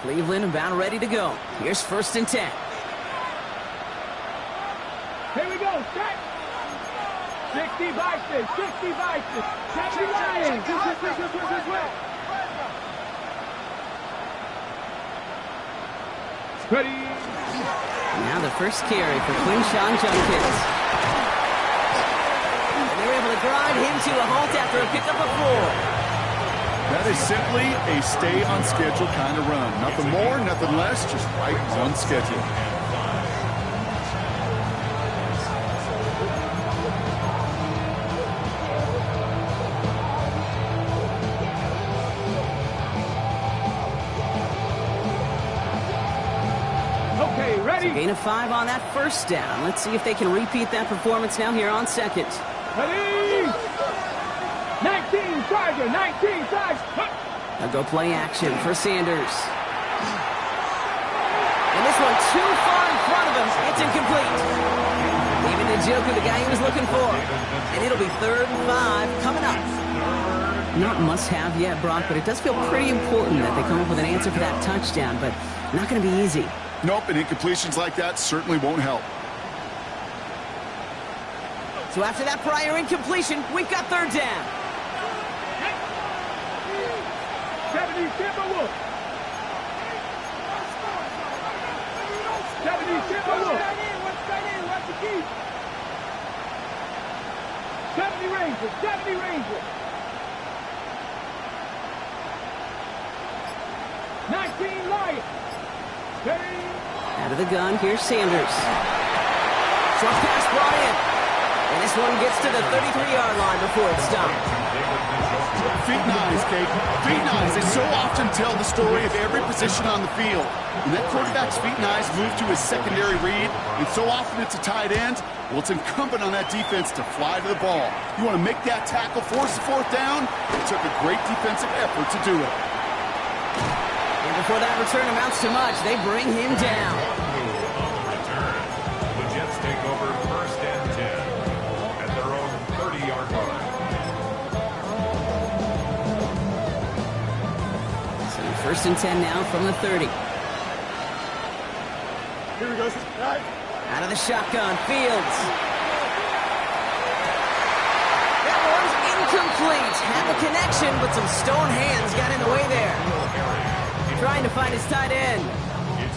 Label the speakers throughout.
Speaker 1: Cleveland about ready to go. Here's 1st and 10.
Speaker 2: Here we go, set. 60 Vikings, 60 Vikings, 70 Lions. Ready.
Speaker 1: Now the first carry for Quinshawn Judkins. And they're able to grind him to a halt after a pickup of 4.
Speaker 3: That is simply a stay-on-schedule kind of run. Nothing more, nothing less, just right on schedule.
Speaker 2: Okay, ready?
Speaker 1: Gain of 5 on that 1st down. Let's see if they can repeat that performance now here on 2nd.
Speaker 2: Ready? 19, Charger, 19, Charger.
Speaker 1: They'll go play action for Sanders. And this one too far in front of him. It's incomplete. Even Njoku, the guy he was looking for. And it'll be 3rd and 5 coming up. Not must-have yet, Brock, but it does feel pretty important that they come up with an answer for that touchdown, but not going to be easy.
Speaker 3: Nope, and incompletions like that certainly won't help.
Speaker 1: So after that prior incompletion, we've got 3rd down.
Speaker 2: 70 Timberwolves. 70 Timberwolves. Watch the key. 70 Rangers. 70 Rangers. 19 Lions.
Speaker 1: Out of the gun, here's Sanders. Short pass brought in. And this one gets to the 33-yard line before it's stopped.
Speaker 3: Feet and eyes, Kate. Feet and eyes. They so often tell the story of every position on the field. When that quarterback's feet and eyes move to his secondary read, and so often it's a tight end, well, it's incumbent on that defense to fly to the ball. You want to make that tackle, force the 4th down? It took a great defensive effort to do it.
Speaker 1: And before that return amounts to much, they bring him down.
Speaker 4: Return. The Jets take over 1st and 10 at their own 30-yard line.
Speaker 1: So 1st and 10 now from the 30.
Speaker 2: Here we go.
Speaker 1: Out of the shotgun, Fields. That one's incomplete. Had the connection, but some stone hands got in the way there. Trying to find his tight end.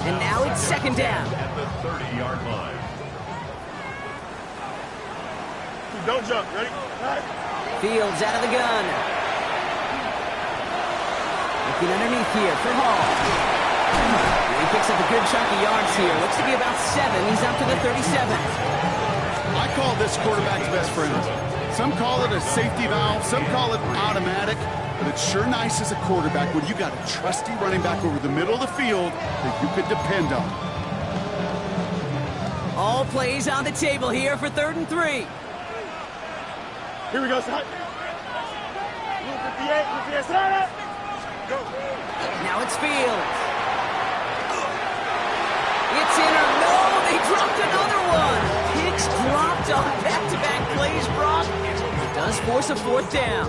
Speaker 1: And now it's 2nd down.
Speaker 4: At the 30-yard line.
Speaker 2: Don't jump. Ready?
Speaker 1: Fields out of the gun. Looking underneath here for Hall. He picks up a good chunk of yards here. Looks to be about 7. He's up to the 37.
Speaker 3: I call this quarterback's best friend. Some call it a safety valve. Some call it automatic. But it's sure nice as a quarterback when you got a trusty running back over the middle of the field that you could depend on.
Speaker 1: All plays on the table here for 3rd and 3.
Speaker 2: Here we go, son. 58, go.
Speaker 1: Now it's Fields. It's in or no, they dropped another one. Picks dropped on back-to-back plays, Brock. It does force a 4th down.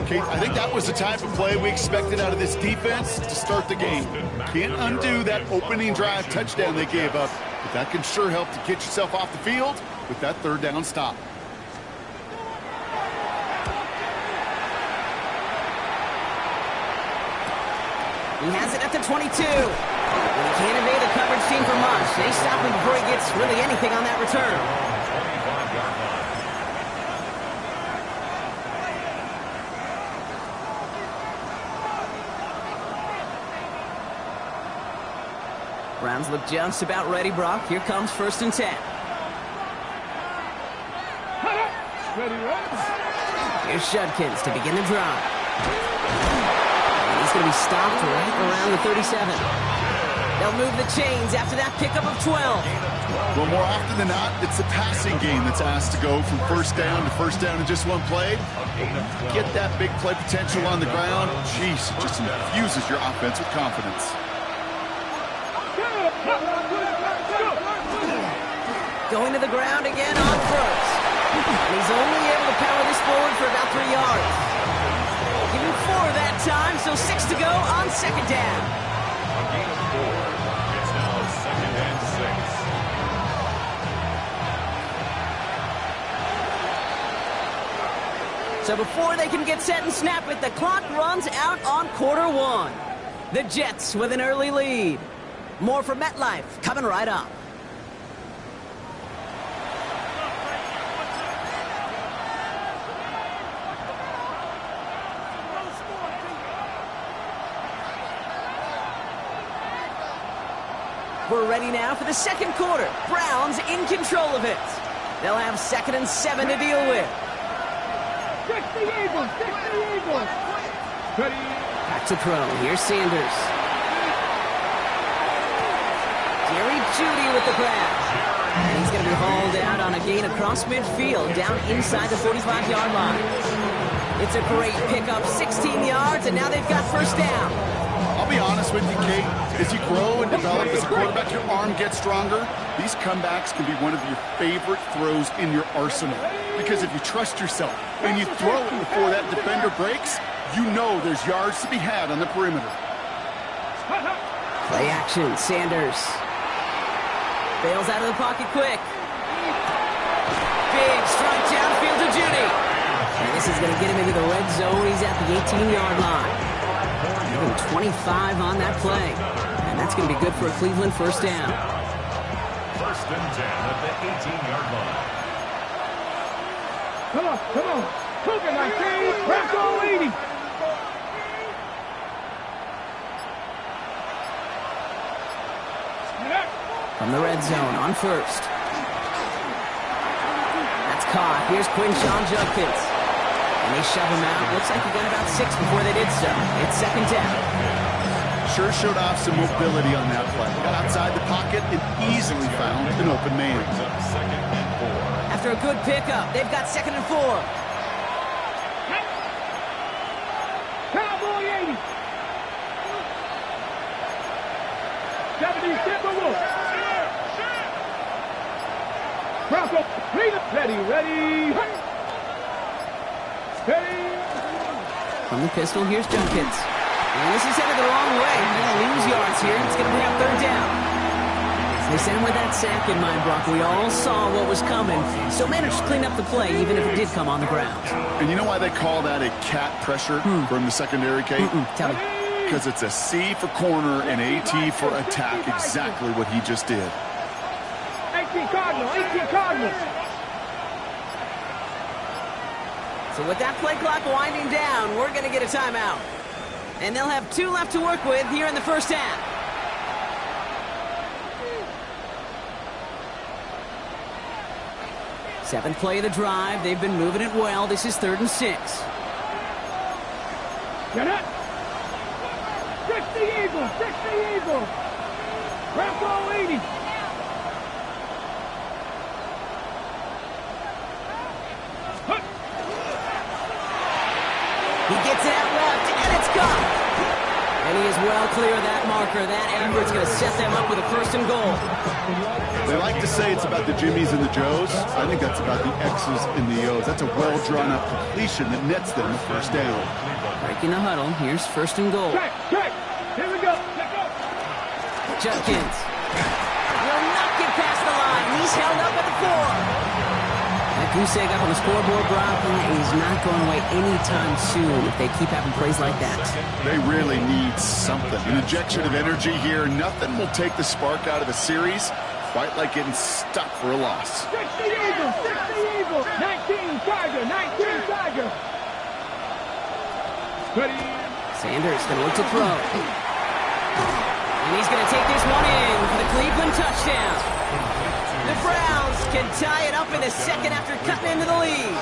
Speaker 3: Kate, I think that was the type of play we expected out of this defense to start the game. Can't undo that opening drive touchdown they gave up, but that can sure help to get yourself off the field with that 3rd down stop.
Speaker 1: He has it at the 22. And he can't evade the coverage team for much. They stop him before he gets really anything on that return.
Speaker 4: 25-yard line.
Speaker 1: Browns look just about ready, Brock. Here comes 1st and 10. Here's Judkins to begin the drive. And he's going to be stopped right around the 37. They'll move the chains after that pickup of 12.
Speaker 3: Well, more often than not, it's the passing game that's asked to go from 1st down to 1st down in just one play. Get that big play potential on the ground. Jeez, it just infuses your offense with confidence.
Speaker 1: Going to the ground again on 1st. And he's only able to power this forward for about 3 yards. Give him 4 that time, so 6 to go on 2nd down.
Speaker 4: A gain of 4. It's now 2nd and 6.
Speaker 1: So before they can get set and snap it, the clock runs out on quarter one. The Jets with an early lead. More from MetLife coming right up. We're ready now for the second quarter. Browns in control of it. They'll have 2nd and 7 to deal with.
Speaker 2: 60 Eagles, 60 Eagles. Ready.
Speaker 1: Back to throw. Here's Sanders. Jerry Jeudy with the grab. And he's going to be hauled out on a gain across midfield, down inside the 45-yard line. It's a great pickup, 16 yards, and now they've got first down.
Speaker 3: I'll be honest with you, Kate. As you grow and develop as a quarterback, your arm gets stronger. These comebacks can be one of your favorite throws in your arsenal. Because if you trust yourself and you throw it before that defender breaks, you know there's yards to be had on the perimeter.
Speaker 1: Play action, Sanders. Bails out of the pocket quick. Big strike downfield to Jeudy. And this is going to get him into the red zone. He's at the 18-yard line. 25 on that play. And that's going to be good for a Cleveland first down.
Speaker 4: 1st and 10 at the 18-yard line.
Speaker 2: Come on, come on. Cook it, 19. Bronco 80.
Speaker 1: From the red zone on first. That's caught. Here's Quinshawn Judkins. And they shove him out. Looks like he got about 6 before they did so. It's 2nd down.
Speaker 3: Sure showed off some mobility on that play. Got outside the pocket and easily found an open man.
Speaker 4: 2nd and 4.
Speaker 1: After a good pickup, they've got 2nd and 4.
Speaker 2: Cowboy 80. 70 Timberwolves. Bronco, ready, ready. Ready.
Speaker 1: From the pistol, here's Judkins. And this is headed the wrong way. They're going to lose yards here. It's going to bring up 3rd down. They sent him with that sack in mind, Brock. We all saw what was coming, so managed to clean up the play, even if it did come on the ground.
Speaker 3: And you know why they call that a cat pressure from the secondary, Kate?
Speaker 1: Tell me.
Speaker 3: Because it's a C for corner and AT for attack. Exactly what he just did.
Speaker 2: 18 Cardinal, 18 Cardinal.
Speaker 1: So with that play clock winding down, we're going to get a timeout. And they'll have 2 left to work with here in the first half. Seventh play of the drive. They've been moving it well. This is 3rd and 6.
Speaker 2: Get it. 60 Eagles, 60 Eagles. Bronco 80.
Speaker 1: He gets it out left, and it's gone. And he is well clear of that marker. That effort's going to set them up with a 1st and goal.
Speaker 3: They like to say it's about the Jimmies and the Joes. I think that's about the X's and the O's. That's a well-drawn-up completion that nets them the first down.
Speaker 1: Breaking the huddle. Here's 1st and goal.
Speaker 2: Check, check. Here we go. Check go.
Speaker 1: Judkins will not get past the line. He's held up at the 4. That goose egg up on the scoreboard, Brock, is not going away anytime soon if they keep having plays like that.
Speaker 3: They really need something. An injection of energy here. Nothing will take the spark out of a series quite like getting stuck for a loss.
Speaker 2: 60 Eagles, 60 Eagles. 19 Tiger, 19 Tiger. Ready.
Speaker 1: Sanders going to look to throw. And he's going to take this one in for the Cleveland touchdown. The Browns can tie it up in the second after cutting into the lead.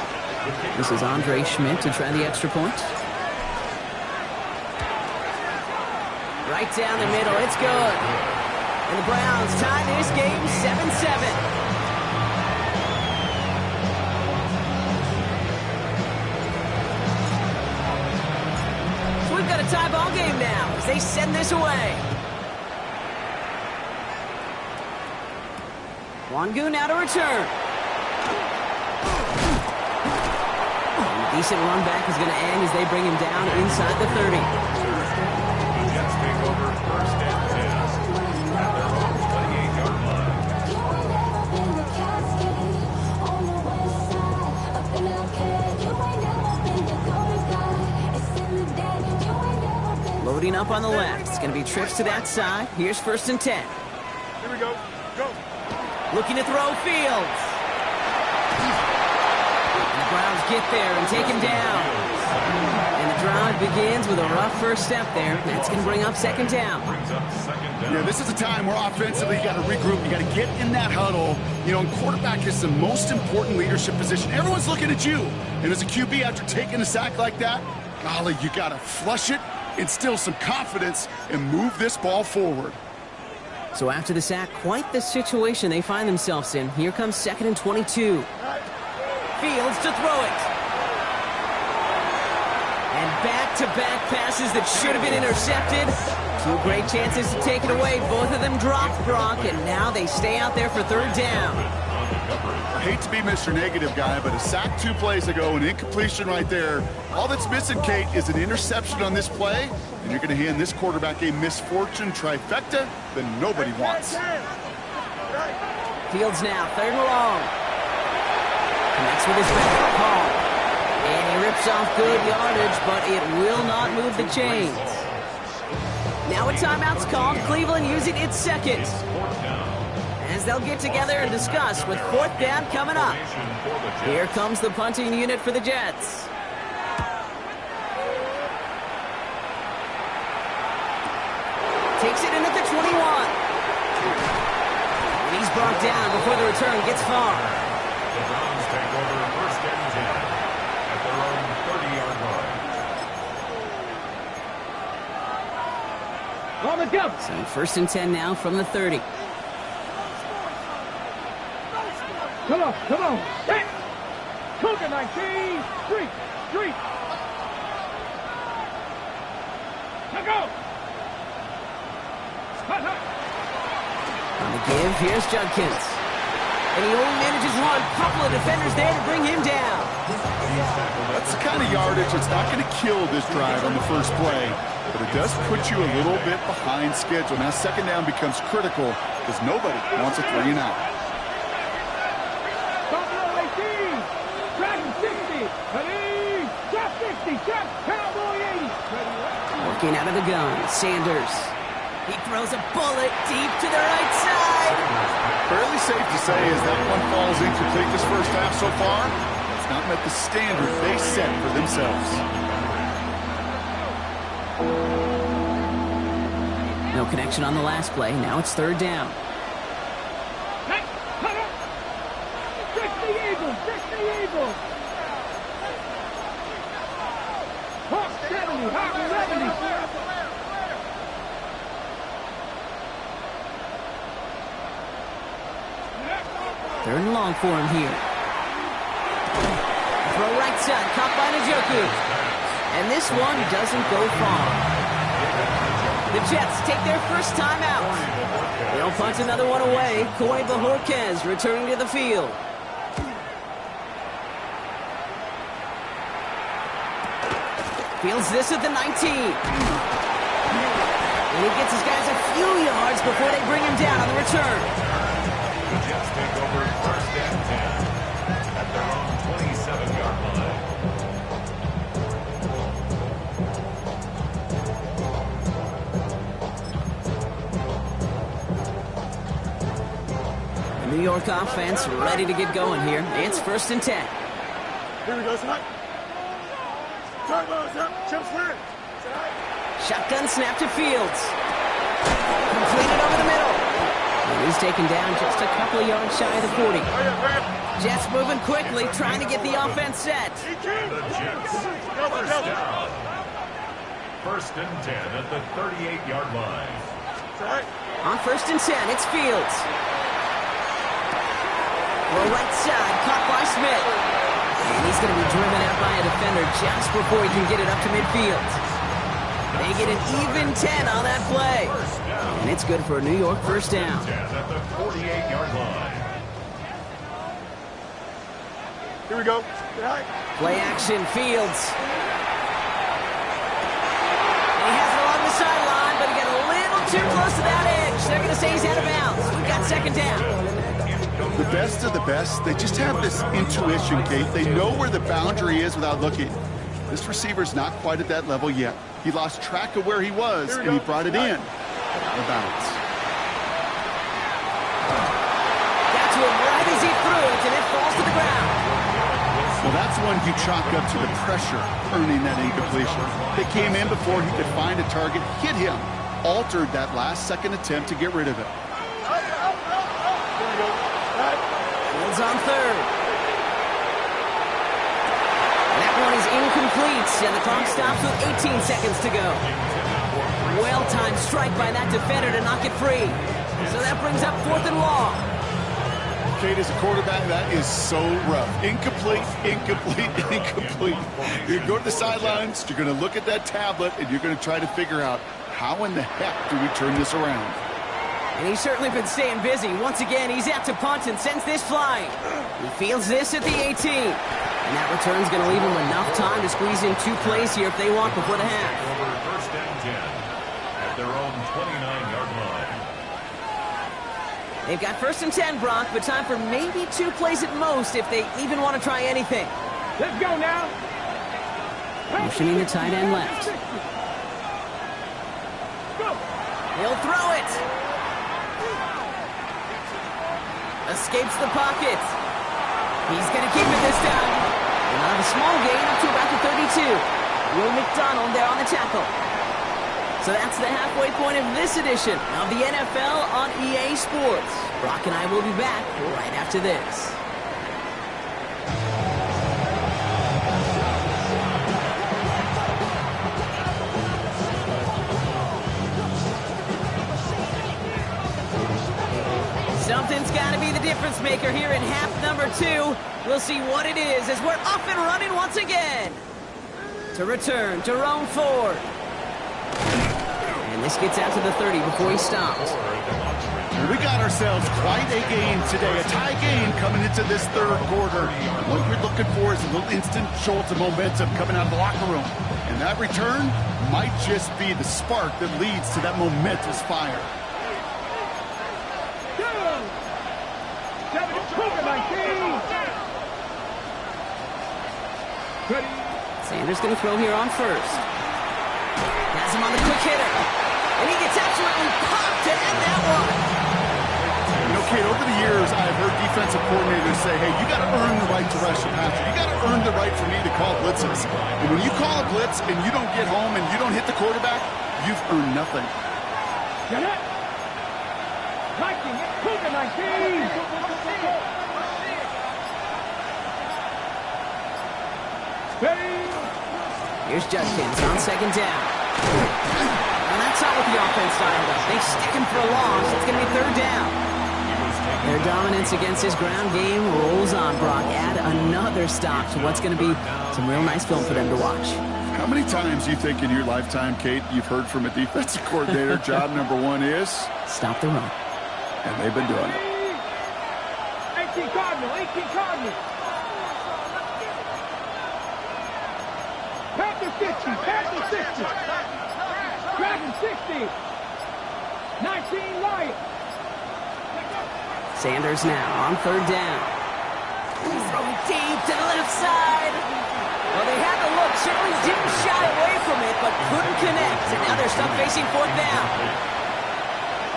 Speaker 1: This is Andre Schmidt to try the extra point. Right down the middle. It's good. And the Browns tie this game 7-7. So we've got a tie ball game now as they send this away. Wangu now to return. And a decent run back is going to end as they bring him down inside the 30.
Speaker 4: The Jets take over over first and 10 at their own 28-yard line.
Speaker 1: Loading up on the left. It's going to be trips to that side. Here's first and 10.
Speaker 2: Here we go. Go.
Speaker 1: Looking to throw Fields. The Browns get there and take him down. And the drive begins with a rough first step there. That's going to bring up second down.
Speaker 3: Yeah, this is a time where offensively you got to regroup. You got to get in that huddle. You know, and quarterback is the most important leadership position. Everyone's looking at you. And as a QB, after taking a sack like that, golly, you got to flush it, instill some confidence, and move this ball forward.
Speaker 1: So after the sack, quite the situation they find themselves in. Here comes second and 22. Fields to throw it. And back-to-back passes that should have been intercepted. Two great chances to take it away. Both of them dropped, Brock, and now they stay out there for third down.
Speaker 3: I hate to be Mr. Negative guy, but a sack 2 plays ago, an incompletion right there. All that's missing, Kate, is an interception on this play, and you're going to hand this quarterback a misfortune trifecta that nobody wants.
Speaker 1: Fields now, third and long. Connects with his back, Paul. And he rips off good yardage, but it will not move the chains. Now a timeout's called. Cleveland using its second. As they'll get together and discuss with fourth down coming up. Here comes the punting unit for the Jets. Takes it in at the 21. And he's brought down before the return gets far.
Speaker 4: The Browns take over first and 10 at their own 30-yard line.
Speaker 2: On the jump.
Speaker 1: So first and 10 now from the 30.
Speaker 2: Come on, come on. Set. Cougar 19. Street, street. Now go. Hut, hut.
Speaker 1: On the give, here's Judkins. And he only manages one. Couple of defenders there to bring him down.
Speaker 3: That's the kind of yardage that's not going to kill this drive on the first play, but it does put you a little bit behind schedule. Now second down becomes critical because nobody wants a 3 and out.
Speaker 1: Working out of the gun, Sanders. He throws a bullet deep to the right side.
Speaker 3: Fairly safe to say as that one falls incomplete this first half so far, it's not met the standard they set for themselves.
Speaker 1: No connection on the last play. Now it's third down.
Speaker 2: Fix the Eagles! Fix the Eagles! Hawk 70! Hawk 70!
Speaker 1: Third and long for him here. Throw right side, caught by Njoku. And this one doesn't go far. The Jets take their first time out. They'll punt another one away. Coy Bajorquez returning to the field. Fields this at the 19. And he gets his guys a few yards before they bring him down on the return.
Speaker 4: The Jets take over first and 10 at their own 27-yard line.
Speaker 1: The New York offense ready to get going here. It's first and 10.
Speaker 2: Here we go, son. Turbo's up. Chips clear.
Speaker 1: Shotgun snap to Fields. Completed over the middle. And he's taken down just a couple of yards shy of the 40. Jets moving quickly, trying to get the offense set.
Speaker 4: The Jets, first down. First and 10 at the 38-yard line.
Speaker 1: On first and 10, it's Fields. Well, right side, caught by Smith. And he's going to be driven out by a defender just before he can get it up to midfield. They get an even 10 on that play. And it's good for a New York first down.
Speaker 4: At the 48-yard line.
Speaker 2: Here we go.
Speaker 1: Play action, Fields. He has it along the sideline, but he got a too close to that edge. They're going to say he's out of bounds. We've got second down.
Speaker 3: The best of the best, they just have this intuition, Kate. They know where the boundary is without looking. This receiver's not quite at that level yet. He lost track of where he was, and he brought it in. Out of bounds.
Speaker 1: Got to him right as he threw it, and it falls to the ground.
Speaker 3: Well, that's one you chalk up to the pressure earning that incompletion. They came in before he could find a target, hit him, altered that last-second attempt to get rid of it.
Speaker 1: Fields on third. That one is incomplete, and the clock stops with 18 seconds to go. Well-timed strike by that defender to knock it free. So that brings up 4th and long.
Speaker 3: Kate, as a quarterback, that is so rough. Incomplete, incomplete, incomplete. You're going to go to the sidelines, you're going to look at that tablet, and you're going to try to figure out how in the heck do we turn this around.
Speaker 1: And he's certainly been staying busy. Once again, he's out to punt and sends this flying. He fields this at the 18. And that return's going to leave him enough time to squeeze in 2 plays here if they want before the half.
Speaker 4: Over first and 10 at their own 29-yard line.
Speaker 1: They've got 1st and 10, Brock, but time for maybe 2 plays at most if they even want to try anything.
Speaker 2: Let's go now.
Speaker 1: Motioning the tight end left.
Speaker 2: Go.
Speaker 1: He'll throw it. Escapes the pocket. He's going to keep it this time. And on a small gain up to about the 32. Will McDonald there on the tackle. So that's the halfway point of this edition of the NFL on EA Sports. Brock and I will be back right after this. Something's got to be the difference maker here in half number 2. We'll see what it is as we're off and running once again. To return, Jerome Ford. And this gets out to the 30 before he stops.
Speaker 3: We got ourselves quite a game today, a tie game coming into this 3rd quarter. What you're looking for is a little instant jolt of momentum coming out of the locker room. And that return might just be the spark that leads to that momentous fire.
Speaker 1: Sanders going to throw here on first. Has him on the quick hitter. And he gets absolutely popped to end that one.
Speaker 3: You know, Kate, over the years, I've heard defensive coordinators say, hey, you got to earn the right to rush the passer. You got to earn the right for me to call blitzes. And when you call a blitz and you don't get home and you don't hit the quarterback, you've earned nothing.
Speaker 2: Get it. Viking, Cougar 19.
Speaker 1: Here's Judkins on 2nd down. And that's not what the offense started up. They stick him for a loss. It's going to be 3rd down. Their dominance against his ground game rolls on, Brock. Add another stop to what's going to be some real nice film for them to watch.
Speaker 3: How many times do you think in your lifetime, Kate, you've heard from a defensive coordinator, job number 1 is?
Speaker 1: Stop the run.
Speaker 3: And they've been doing it.
Speaker 2: 18 Cardinal, 18 Cardinal. Panther 60, Panther 60. Dragon 60. 19 Lion.
Speaker 1: Sanders now on 3rd down. He's throwing deep to the left side. Well, they had the look, certainly didn't shy away from it, but couldn't connect. And now they're stuck facing 4th down.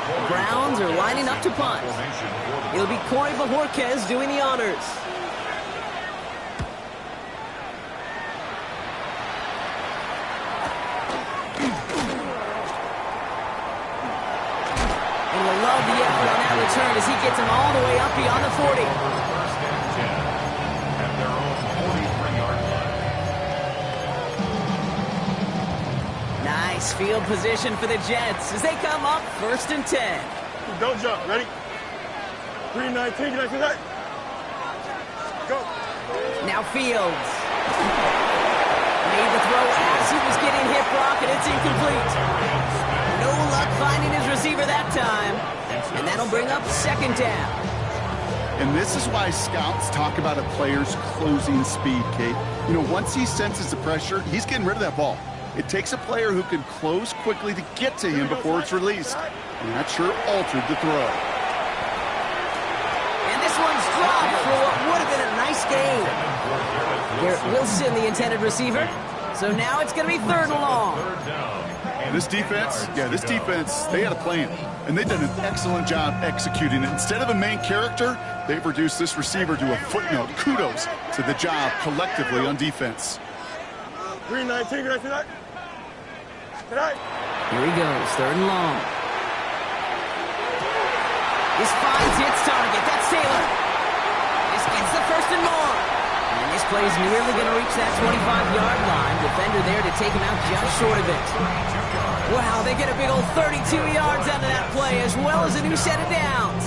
Speaker 1: The Browns are lining up to punt. It'll be Corey Bajorquez doing the honors. And we'll love the effort on that return as he gets him all the way up beyond the 40.
Speaker 4: First and 10 at their own 43-yard line.
Speaker 1: Nice field position for the Jets as they come up 1st and 10.
Speaker 5: Don't jump. Ready? 3-19. Can I see that? Go.
Speaker 1: Now Fields. Made the throw as he was getting hit, Brock, and it's incomplete. No luck finding his receiver that time. And that'll bring up 2nd down.
Speaker 3: And this is why scouts talk about a player's closing speed, Kate. You know, once he senses the pressure, he's getting rid of that ball. It takes a player who can close quickly to get to him before it's released. And that sure altered the throw.
Speaker 1: And this one's dropped for what would have been a nice gain. Garrett Wilson, the intended receiver. So now it's going to be 3rd and long.
Speaker 3: This defense, they had a plan. And they've done an excellent job executing it. Instead of a main character, they've reduced this receiver to a footnote. Kudos to the job collectively on defense.
Speaker 5: 3-19, good night tonight.
Speaker 1: Here he goes, 3rd and long. This finds its target. That's Taylor. This gets the 1st and more. And this play is nearly going to reach that 25-yard line. Defender there to take him out just short of it. Wow, they get a big old 32 yards out of that play, as well as a new set of downs.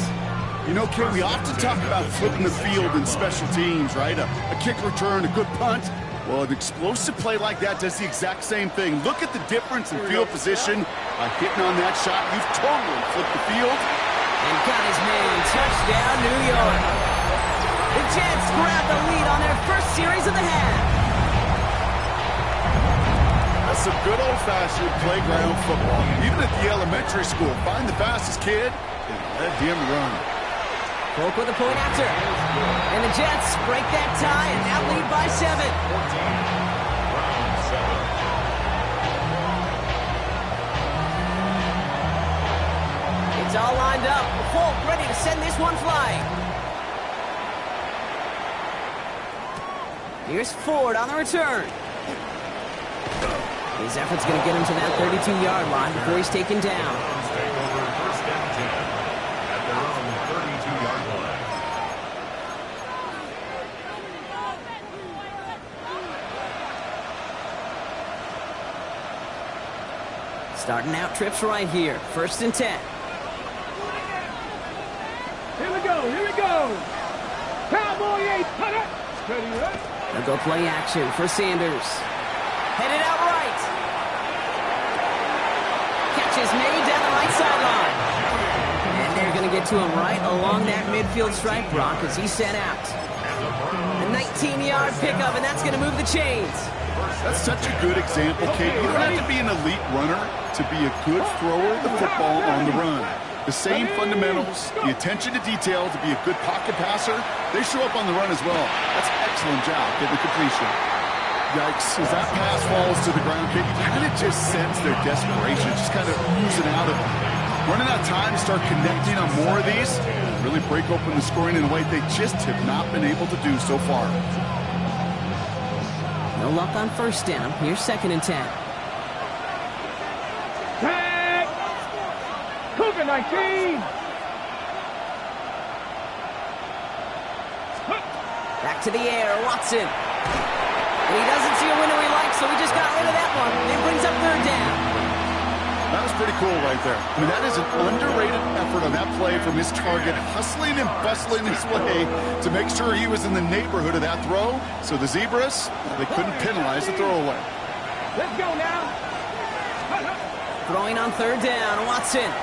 Speaker 3: You know, Kate, we often talk about flipping the field in special teams, right? A kick return, a good punt. Well, an explosive play like that does the exact same thing. Look at the difference in field position. By hitting on that shot, you've totally flipped the field.
Speaker 1: And got his man. Touchdown, New York. The Jets grab the lead on their first series of the half.
Speaker 3: That's some good old-fashioned playground football. Even at the elementary school, find the fastest kid and let him run.
Speaker 1: Polk with a point after. And the Jets break that tie and now lead by 7. It's all lined up. Polk ready to send this one flying. Here's Ford on the return. His effort's going to get him to that 32-yard line before he's taken down. Starting out trips right here. 1st and 10.
Speaker 2: Here we go. Cowboy 8, cutter. Steady up.
Speaker 1: They'll go play action for Sanders. Headed out right. Catch is made down the right sideline. And they're going to get to him right along that midfield stripe, Brock, as he set out. A 19-yard pickup, and that's going to move the chains.
Speaker 3: That's such a good example, Kate. You don't have to be an elite runner to be a good thrower of the football on the run. The same fundamentals, the attention to detail to be a good pocket passer, they show up on the run as well. That's an excellent job getting the completion. Yikes, as that pass falls to the ground, Kate, you kind of just sense their desperation, just kind of oozing out of them. Running out of time to start connecting on more of these, really break open the scoring in a way they just have not been able to do so far.
Speaker 1: No luck on 1st down. Here's 2nd and 10.
Speaker 2: Tag. Cougar 19.
Speaker 1: Back to the air, Watson. And he doesn't see a window he likes, so he just got rid of that one. It brings up 3rd down.
Speaker 3: That was pretty cool right there. I mean, that is an underrated effort on that play from his target, hustling and bustling his way to make sure he was in the neighborhood of that throw. So the Zebras, they couldn't penalize the throwaway.
Speaker 2: Let's go now.
Speaker 1: Throwing on 3rd down, Watson. And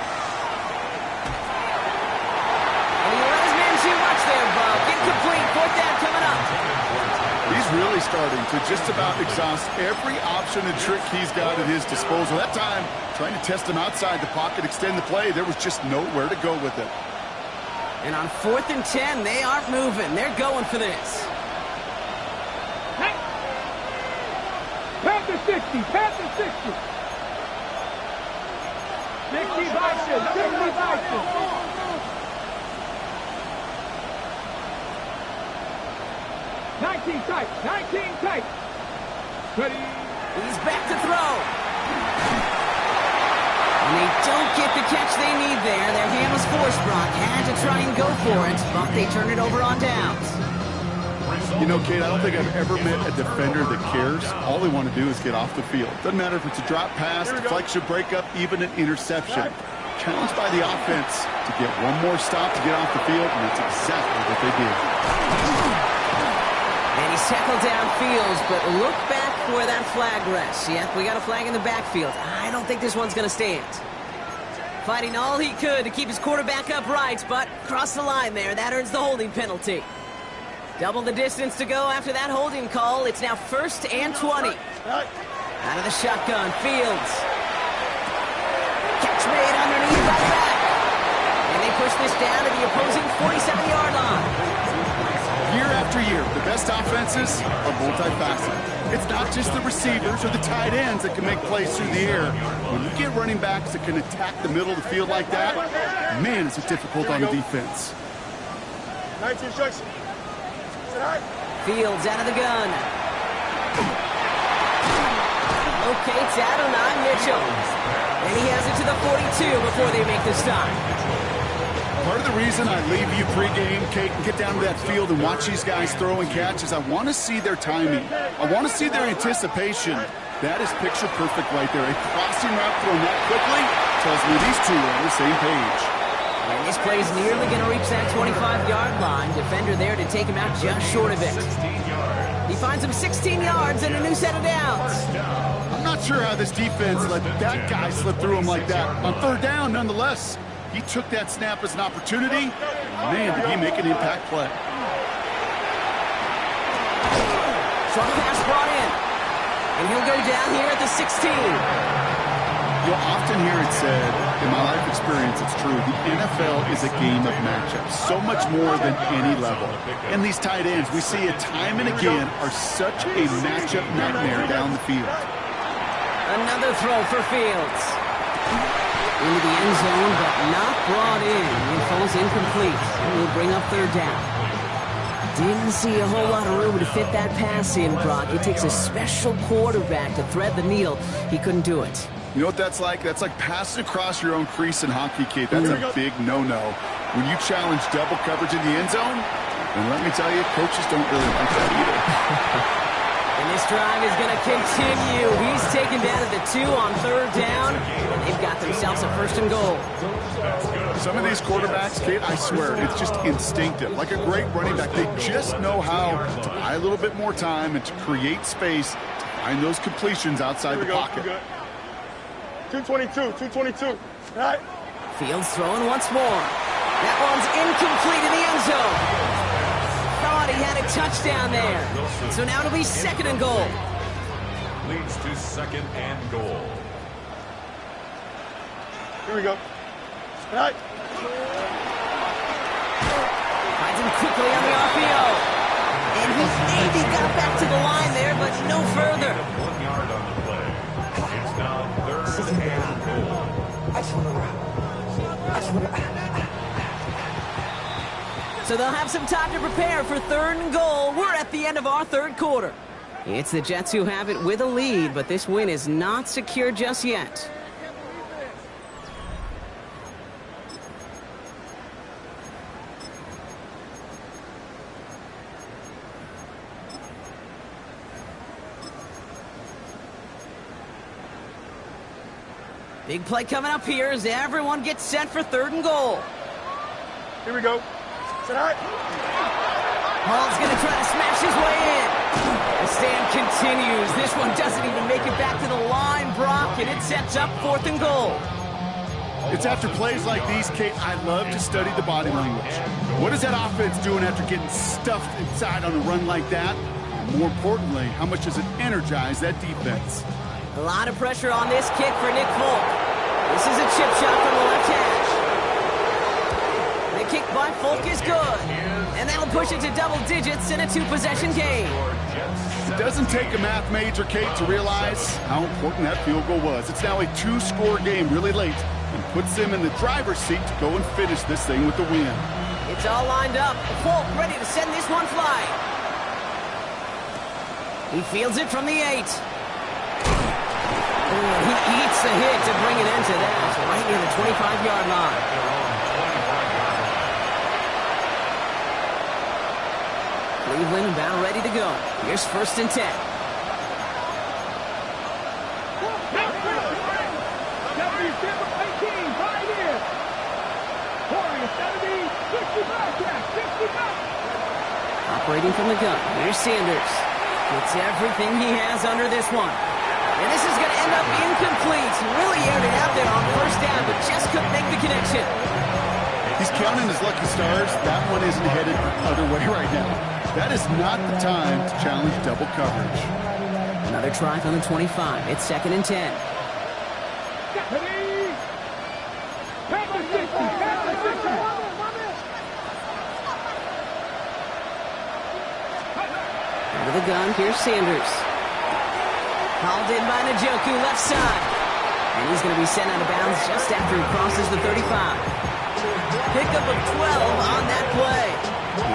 Speaker 1: he let his man too much there, Bob. Incomplete, 4th down coming up.
Speaker 3: He's really starting to just about exhaust every option and trick he's got at his disposal. That time, trying to test him outside the pocket, extend the play, there was just nowhere to go with it.
Speaker 1: And on 4th and 10, they aren't moving. They're going for this.
Speaker 2: Pass the 60. 60 Bison. 60 Bison. 19 tight. Ready.
Speaker 1: He's back to throw. And they don't get the catch they need there. Their hand was forced, Brock. Had to try and go for it, but they turn it over on downs.
Speaker 3: You know, Kate, I don't think I've ever met a defender that cares. All they want to do is get off the field. Doesn't matter if it's a drop pass, deflection, breakup, even an interception. Challenged by the offense to get one more stop to get off the field, and that's exactly what they did.
Speaker 1: And he's tackled downfield, but look back where that flag rests. Yep, we got a flag in the backfield. I don't think this one's going to stand. Fighting all he could to keep his quarterback upright, but crossed the line there. That earns the holding penalty. Double the distance to go after that holding call. It's now 1st and 20. Out of the shotgun, Fields. Catch made underneath by back. And they push this down to the opposing 47-yard line.
Speaker 3: Year after year, the best offenses are multifaceted. It's not just the receivers or the tight ends that can make plays through the air. When you get running backs that can attack the middle of the field like that, man, is it difficult on the defense.
Speaker 5: 19 instruction.
Speaker 1: Fields out of the gun. Locates Adonai Mitchell. And he has it to the 42 before they make the stop.
Speaker 3: Part of the reason I leave you pregame, Kate, and get down to that field and watch these guys throw and catch is I want to see their timing. I want to see their anticipation. That is picture perfect right there. A crossing route thrown that quickly tells me these two are on the same page.
Speaker 1: And this play is nearly going to reach that 25-yard line. Defender there to take him out just short of it. He finds him 16 yards and a new set of downs.
Speaker 3: I'm not sure how this defense let that guy slip through him like that. On third down, nonetheless. He took that snap as an opportunity. Man, did he make an impact play.
Speaker 1: Short pass brought in. And he'll go down here at the 16.
Speaker 3: You'll often hear it said, in my life experience, it's true, the NFL is a game of matchups, so much more than any level. And these tight ends, we see it time and again, are such a matchup nightmare down the field.
Speaker 1: Another throw for Fields. Into the end zone, but not brought in. It falls incomplete. And will bring up third down. Didn't see a whole lot of room to fit that pass in, Brock. It takes a special quarterback to thread the needle. He couldn't do it.
Speaker 3: You know what that's like? That's like passing across your own crease in hockey, Kate. That's a big no-no. When you challenge double coverage in the end zone, and let me tell you, coaches don't really like that either.
Speaker 1: And this drive is going to continue. He's taken down at the 2 on third down. And they've got themselves a first and goal.
Speaker 3: Some of these quarterbacks, Kate, I swear, it's just instinctive. Like a great running back, they just know how to buy a little bit more time and to create space to find those completions outside the pocket.
Speaker 5: 222, 222. All right.
Speaker 1: Fields throwing once more. That one's incomplete in the end zone. Thought he had a touchdown there. So now it'll be second and goal.
Speaker 4: Leads to second and goal.
Speaker 5: Here we go. All right.
Speaker 1: Finds him quickly on the RPO. And he maybe got back to the line there, but no further.
Speaker 4: 1 yard on the play. It's now third and goal.
Speaker 1: So they'll have some time to prepare for third and goal. We're at the end of our third quarter. It's the Jets who have it with a lead, but this win is not secure just yet. Big play coming up here as everyone gets set for third and goal.
Speaker 5: Here we go. All right.
Speaker 1: Hall's going to try to smash his way in. The stand continues. This one doesn't even make it back to the line, Brock, and it sets up fourth and goal.
Speaker 3: It's after plays like these, Kate, I love to study the body language. What is that offense doing after getting stuffed inside on a run like that? And more importantly, how much does it energize that defense?
Speaker 1: A lot of pressure on this kick for Nick Folk. This is a chip shot from the left hash. The kick by Folk is good. And that'll push it to double digits in a two-possession game.
Speaker 3: It doesn't take a math major, Kate, to realize how important that field goal was. It's now a two-score game really late and puts them in the driver's seat to go and finish this thing with the win.
Speaker 1: It's all lined up. Folk ready to send this one flying. He fields it from the 8. He eats the hit to bring it into that, right near the 25-yard line. Cleveland about ready to go. Here's first and 10. Operating from the gun. Here's Sanders. Gets everything he has under this one. And this is going to end up incomplete. Really aired it out there on first down, but just couldn't make the connection.
Speaker 3: He's counting his lucky stars. That one isn't headed the other way right now. That is not the time to challenge double coverage.
Speaker 1: Another try from the 25. It's 2nd and 10.
Speaker 2: Ready? Pass the 60. Pass the 60.
Speaker 1: Under the gun, here's Sanders. Hauled in by Njoku, left side. And he's going to be sent out of bounds just after he crosses the 35. Pickup of 12 on that play.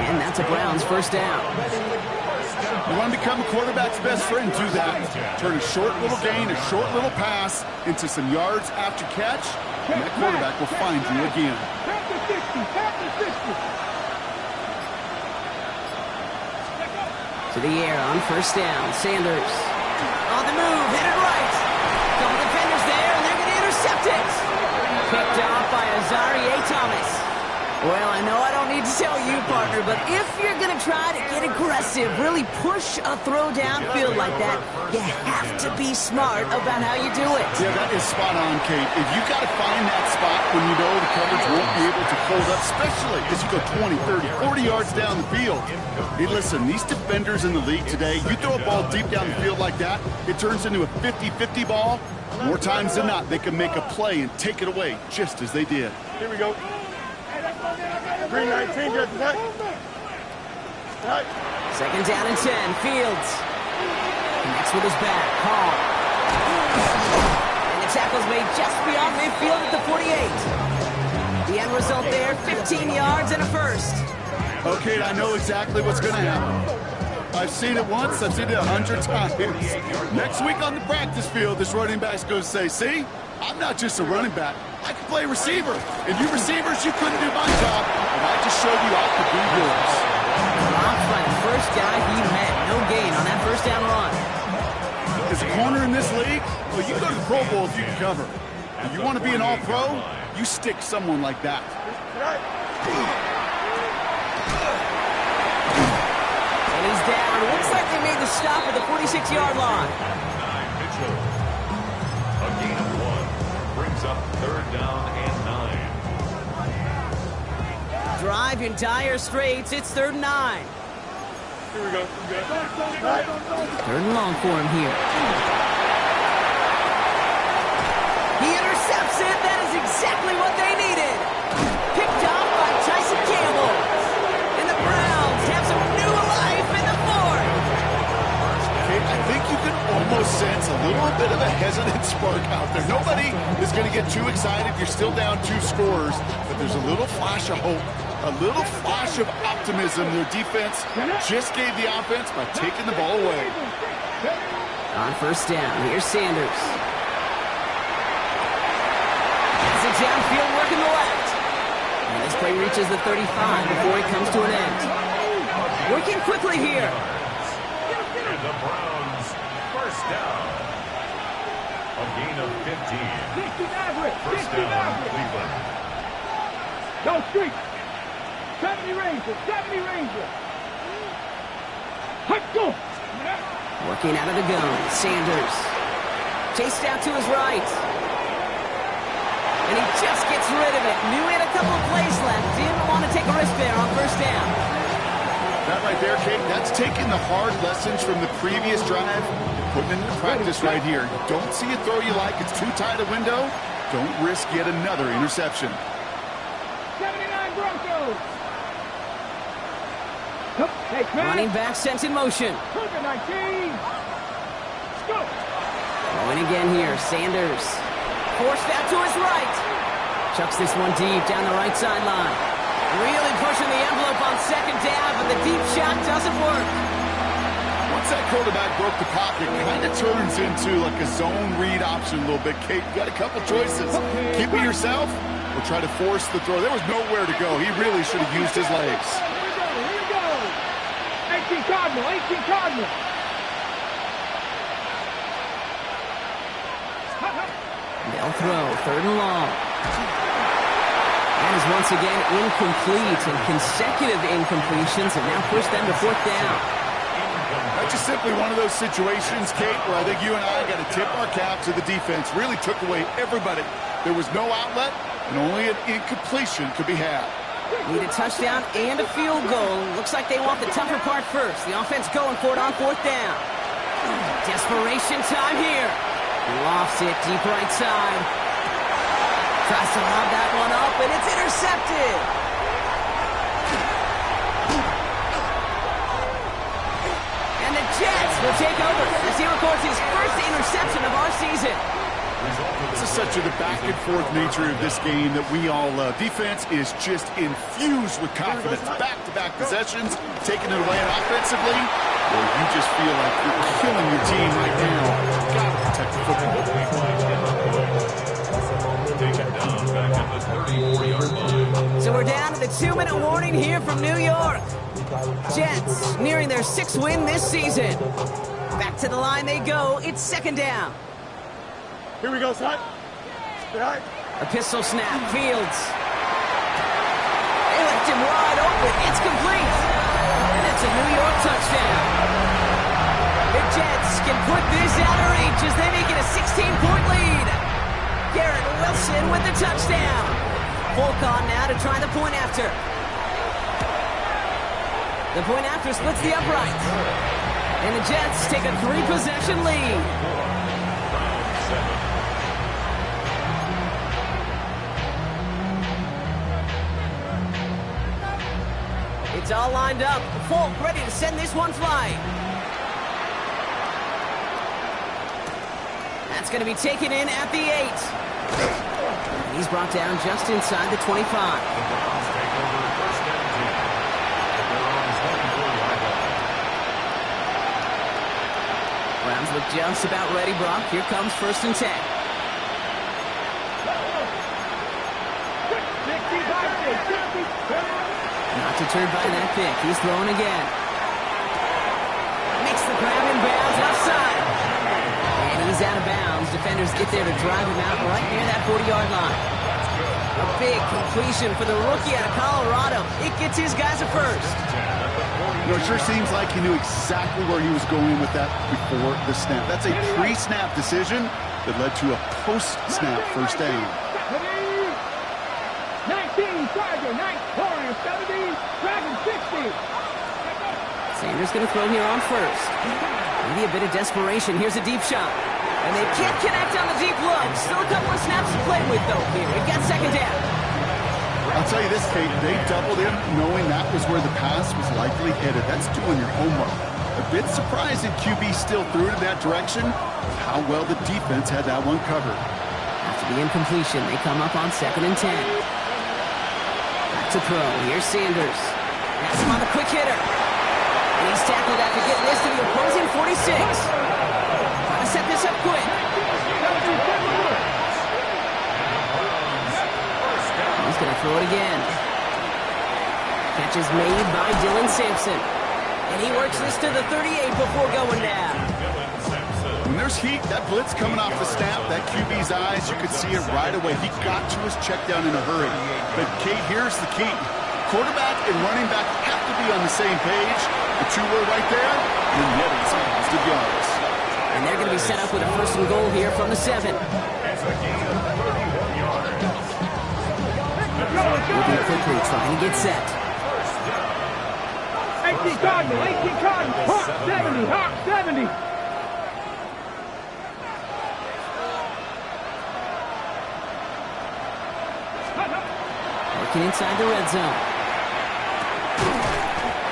Speaker 1: And that's a Browns first down.
Speaker 3: You want to become a quarterback's best friend, do that. Turn a short little gain, a short little pass into some yards after catch, and that quarterback will find you again.
Speaker 2: Pass the 60. Pass the 60.
Speaker 1: To the air on first down. Sanders on the move, hit it right. Couple defenders there, and they're going to intercept it. Picked off by Azareye'h Thomas. Well, I know I don't need to tell you, partner, but if you're going to try to get aggressive, really push a throw downfield like that, you have to be smart about how you do it.
Speaker 3: Yeah, that is spot on, Kate. If you've got to find that spot when you know the coverage won't be able to hold up, especially as you go 20, 30, 40 yards down the field. Hey, listen, these defenders in the league today, you throw a ball deep down the field like that, it turns into a 50-50 ball. More times than not, they can make a play and take it away just as they did.
Speaker 5: Here we go. 319, get the back. Right.
Speaker 1: 2nd down and 10. Fields connects with his back. Hall. And the tackle's made just beyond midfield at the 48. The end result there, 15 yards and a first.
Speaker 3: Okay, I know exactly what's going to happen. I've seen it once, I've seen it 100 times. Next week on the practice field, this running back's going to say, see, I'm not just a running back. I can play receiver. And you receivers, you couldn't do my job. And I just showed you I could do yours.
Speaker 1: Blocked by the first guy he met. No gain on that first down run.
Speaker 3: As a corner in this league, well, you go to the Pro Bowl if you can cover. If you want to be an all-pro, you stick someone like that.
Speaker 1: And he's down. Looks like they made the stop at the 46-yard line.
Speaker 4: A gain of 1 brings up 3rd down and 9.
Speaker 1: Drive in dire straits. It's 3rd and 9.
Speaker 5: Here we go. Right.
Speaker 1: 3rd and long for him here. He intercepts it. That is exactly what they needed. Picked off by Tyson Campbell. And the Browns have some new life in the 4th.
Speaker 3: Okay, I think you can almost sense a little bit of a hesitant spark out there. Nobody is going to get too excited. You're still down 2 scores, but there's a little flash of hope, a little flash of optimism. Their defense just gave the offense by taking the ball away.
Speaker 1: On first down, here's Sanders. Has it downfield, working the left. And this play reaches the 35 before it comes to an end. Working quickly here.
Speaker 4: And the Browns first down. A gain of 15.
Speaker 2: 60 average.
Speaker 4: First
Speaker 2: 60
Speaker 4: down,
Speaker 2: average.
Speaker 4: Cleveland.
Speaker 2: Go street. 70 Rangers. 70 Rangers. Let's go.
Speaker 1: Working out of the gun, Sanders. Chased out to his right. And he just gets rid of it. Knew he had a couple of plays left. Didn't want to take a risk there on first down.
Speaker 3: That right there, Kate, that's taking the hard lessons from the previous drive and putting it into practice right here. You don't see a throw you like, it's too tight a window. Don't risk yet another interception.
Speaker 2: 79 Broncos. Hey,
Speaker 1: Running back sent in motion.
Speaker 2: 119. Let's go.
Speaker 1: Going again here, Sanders. Forced out to his right. Chucks this one deep down the right sideline. Really pushing the envelope on 2nd down, but the deep shot doesn't work.
Speaker 3: Once that quarterback broke the pocket, it kind of turns into like a zone read option a little bit. Kate, you got a couple choices. Keep it yourself or try to force the throw. There was nowhere to go. He really should have used his legs.
Speaker 2: Here we go. 18 Cardinal. 18 Cardinal.
Speaker 1: They'll throw 3rd and long. That is once again incomplete, and consecutive incompletions have now pushed them to 4th down.
Speaker 3: That's just simply one of those situations, Kate, where I think you and I got to tip our cap to the defense. Really took away everybody. There was no outlet, and only an incompletion could be had.
Speaker 1: Need a touchdown and a field goal. Looks like they want the tougher part first. The offense going for it on 4th down. Desperation time here. Lofts it deep right side. Tries to lob that one up, and it's intercepted. And the Jets will take over as he records his first interception of our season.
Speaker 3: This is such the back-and-forth nature of this game that we all love. Defense is just infused with confidence. Back-to-back possessions, taking it away offensively. Well, you just feel like you're killing your team right now. You've got to protect the football.
Speaker 1: So we're down to the 2-minute warning here from New York. Jets nearing their 6th win this season. Back to the line they go. It's 2nd down.
Speaker 5: Here we go, son. Right.
Speaker 1: A pistol snap. Fields. They left him wide open. It's complete. And it's a New York touchdown. The Jets can put this out of reach as they make it a 16-point lead. Garrett Wilson with the touchdown. Volk on now to try the point after. The point after splits the upright. And the Jets take a 3-possession lead. It's all lined up. Volk ready to send this one flying. That's going to be taken in at the 8. He's brought down just inside the 25. Browns look just about ready, Brock. Here comes 1st and 10. Not deterred by that pick. He's throwing again. Makes the grab in bounds left side. And he's out of bounds. Defenders get there to drive him out right near that 40-yard line. A big completion for the rookie out of Colorado. It gets his guys a first.
Speaker 3: You know, it sure seems like he knew exactly where he was going with that before the snap. That's a pre-snap decision that led to a post-snap first down.
Speaker 2: 19, Charger, 9, corner, 70, Dragon 60.
Speaker 1: Sanders going to throw here on 1st. Maybe a bit of desperation. Here's a deep shot. And they can't connect on the deep look. Still a couple of snaps to play with, though, here. We've got 2nd down.
Speaker 3: I'll tell you this, Kate, they doubled him knowing that was where the pass was likely headed. That's doing your homework. A bit surprising QB still threw it in that direction. How well the defense had that one covered.
Speaker 1: After the incompletion, they come up on 2nd and 10. Back to throw. Here's Sanders. Has him on the quick hitter. And he's tackled after getting this to the opposing 46. Trying to set this up quick. He's going to throw it again. Catch is made by Dylan Sampson. And he works this to the 38 before going down.
Speaker 3: When there's heat, that blitz coming off the snap, that QB's eyes, you could see it right away. He got to his check down in a hurry. But, Kate, here's the key. Quarterback and running back have to be on the same page. The two were right there, and yet it's positive yards.
Speaker 1: And they're going to be set up with a 1st and goal here from the 7. Moving quickly, trying to get set.
Speaker 2: 18 Cardinal, Hawk 70, Hawk 70.
Speaker 1: Working inside the red zone.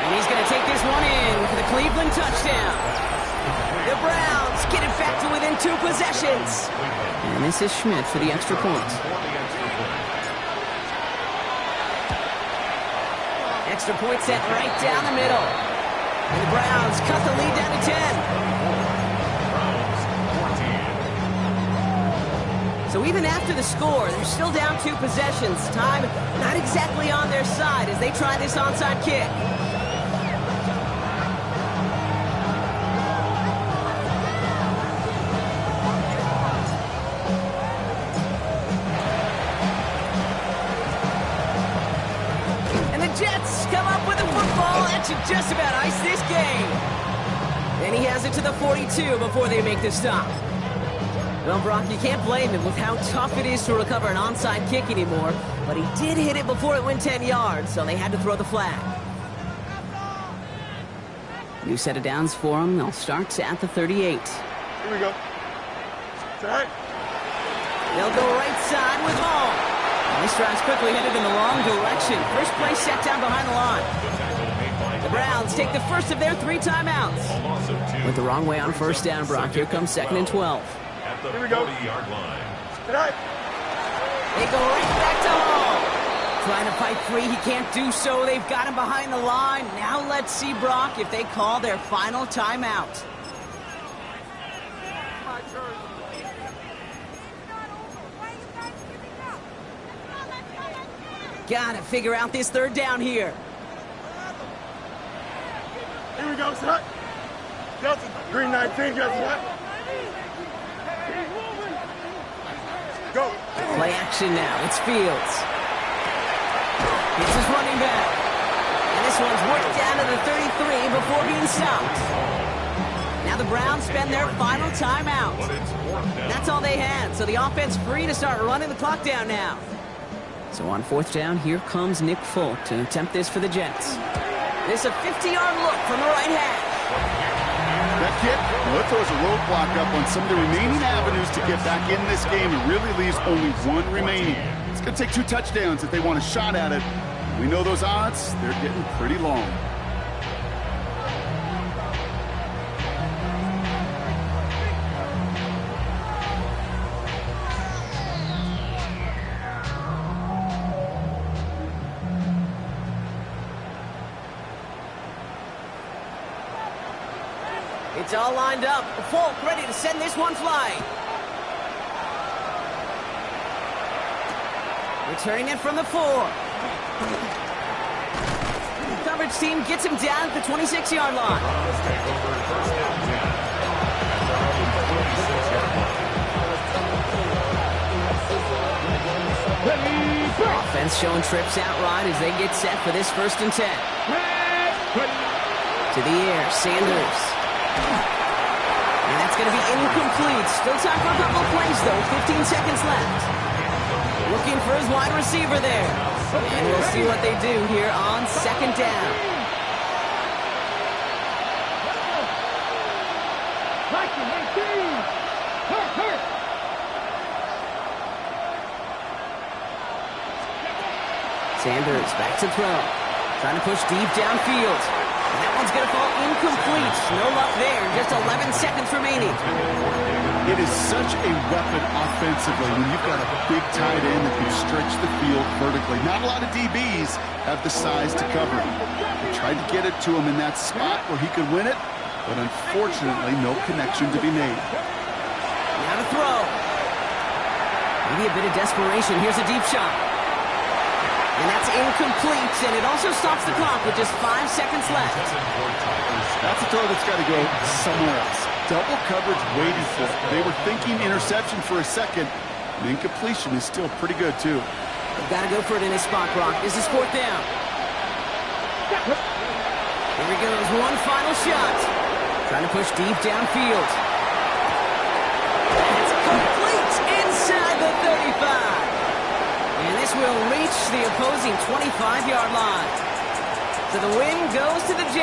Speaker 1: And he's going to take this one in for the Cleveland touchdown. The Browns get it back to within 2 possessions. And this is Schmidt for the extra point. Extra point set right down the middle. And the Browns cut the lead down to 10. So even after the score, they're still down 2 possessions. Time not exactly on their side as they try this onside kick. Jets come up with a football that should just about ice this game. And he has it to the 42 before they make the stop. Well, Brock, you can't blame him with how tough it is to recover an onside kick anymore. But he did hit it before it went 10 yards, so they had to throw the flag. New set of downs for them. They'll start at the 38.
Speaker 5: Here we go. Set.
Speaker 1: They'll go right side with Hall. And this drive's quickly headed in the wrong direction. First play set down behind the line. The Browns take the first of their 3 timeouts. With the wrong way on first down, Brock. Here comes 2nd and 12.
Speaker 4: At the
Speaker 5: Here we go.
Speaker 4: 40-yard line.
Speaker 5: Set.
Speaker 1: They go right back to Hall. Trying to fight free. He can't do so. They've got him behind the line. Now let's see, Brock, if they call their final timeout. Gotta figure out this 3rd down here.
Speaker 5: Here we go, set. Justin, green 19, Justin, set. Go.
Speaker 1: Play action now. It's Fields. It's his running back. And this one's worked down to the 33 before being stopped. Now the Browns spend their final timeout.
Speaker 4: But it's 4th down.
Speaker 1: That's all they had, so the offense free to start running the clock down now. So on 4th down, here comes Nick Folk to attempt this for the Jets. This a 50-yard look from the right hash.
Speaker 3: That kick, well, it throws a roadblock up on some of the remaining avenues to get back in this game and really leaves only 1 remaining. It's going to take 2 touchdowns if they want a shot at it. We know those odds, they're getting pretty long.
Speaker 1: It's all lined up. Folk ready to send this one flying. Returning it from the 4. The coverage team gets him down at the 26-yard line.
Speaker 4: Browns take over 1st and 10. At their own 26-yard line.
Speaker 1: Offense showing trips out right as they get set for this 1st and 10. To the air, Sanders. And that's going to be incomplete. Still time for a couple of plays, though. 15 seconds left. Looking for his wide receiver there. And we'll see what they do here on 2nd down. Sanders back to throw. Trying to push deep downfield. And that one's going to fall incomplete. No luck there. Just 11 seconds remaining.
Speaker 3: It is such a weapon offensively when you've got a big tight end that can stretch the field vertically. Not a lot of DBs have the size to cover him. They tried to get it to him in that spot where he could win it, but unfortunately no connection to be made.
Speaker 1: Now to throw. Maybe a bit of desperation. Here's a deep shot. And that's incomplete, and it also stops the clock with just 5 seconds left.
Speaker 3: That's a throw that's got to go somewhere else. Double coverage waiting for it. They were thinking interception for a second. And incompletion is still pretty good, too.
Speaker 1: They've got to go for it in this spot, Brock. This is 4th down. Here he goes. One final shot. Trying to push deep downfield. It's complete inside the 35. And this will reach the opposing 25-yard line. So the win goes to the Jets.